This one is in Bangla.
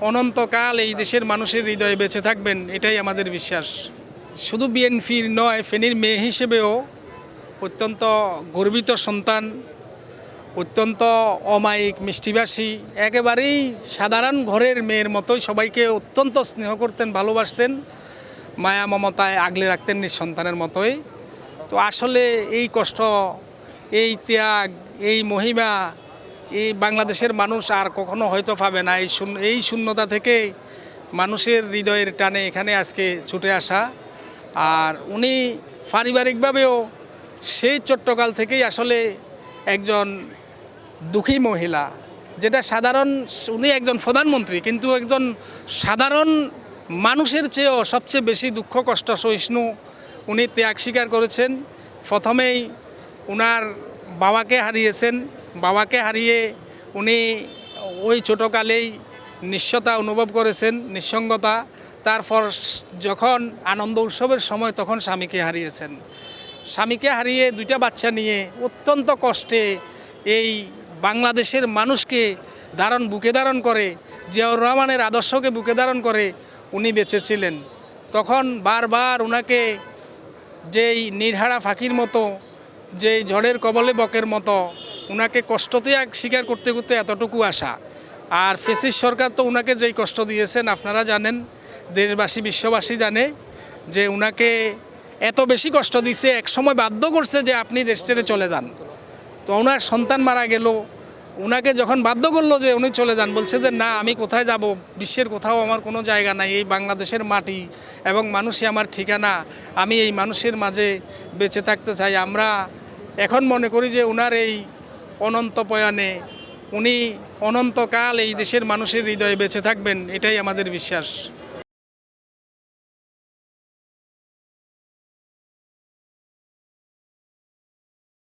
অনন্তকাল এই দেশের মানুষের হৃদয়ে বেঁচে থাকবেন, এটাই আমাদের বিশ্বাস। শুধু বিএনপির নয়, ফেনীর মেয়ে হিসেবেও অত্যন্ত গর্বিত সন্তান, অত্যন্ত অমায়িক, মিষ্টিভাষী, একেবারেই সাধারণ ঘরের মেয়ের মতোই সবাইকে অত্যন্ত স্নেহ করতেন, ভালোবাসতেন, মায়া মমতায় আগলে রাখতেন নিঃসন্তানের মতোই। তো আসলে এই কষ্ট, এই ত্যাগ, এই মহিমা এই বাংলাদেশের মানুষ আর কখনো হয়তো পাবে না। এই শূন্যতা থেকে মানুষের হৃদয়ের টানে এখানে আজকে ছুটে আসা। আর উনি পারিবারিকভাবেও সেই চট্টকাল থেকেই আসলে একজন দুঃখী মহিলা, যেটা সাধারণ, উনি একজন প্রধানমন্ত্রী কিন্তু একজন সাধারণ মানুষের চেয়েও সবচেয়ে বেশি দুঃখ কষ্ট সহিষ্ণু। উনি ত্যাগ স্বীকার করেছেন। প্রথমেই উনার বাবাকে হারিয়েছেন। বাবাকে হারিয়ে উনি ওই ছোটোকালেই নিঃস্বতা অনুভব করেছেন, নিঃসঙ্গতা। তারপর যখন আনন্দ উৎসবের সময় তখন স্বামীকে হারিয়েছেন। স্বামীকে হারিয়ে দুইটা বাচ্চা নিয়ে অত্যন্ত কষ্টে এই বাংলাদেশের মানুষকে বুকে ধারণ করে, জিয়াউর রহমানের আদর্শকে বুকে ধারণ করে উনি বেঁচে ছিলেন। তখন বারবার ওনাকে যেই নির্হারা ফাঁকির মতো, যেই ঝড়ের কবলে বকের মতো ওনাকে কষ্ট ত্যাগ স্বীকার করতে করতে এতটুকু আসা। আর ফ্যাসিস্ট সরকার তো ওনাকে যেই কষ্ট দিয়েছেন আপনারা জানেন, দেশবাসী বিশ্ববাসী জানে যে ওনাকে এত বেশি কষ্ট দিছে, একসময় বাধ্য করছে যে আপনি দেশ ছেড়ে চলে যান। তো ওনার সন্তান মারা গেল, ওনাকে যখন বাধ্য করলো যে উনি চলে যান, বলছে যে না, আমি কোথায় যাব, বিশ্বের কোথাও আমার কোনো জায়গা নাই, এই বাংলাদেশের মাটি এবং মানুষই আমার ঠিকানা, আমি এই মানুষের মাঝে বেঁচে থাকতে চাই। আমরা এখন মনে করি যে ওনার এই অনন্ত প্রয়াণে উনি অনন্তকাল এই দেশের মানুষের হৃদয়ে বেঁচে থাকবেন, এটাই আমাদের বিশ্বাস।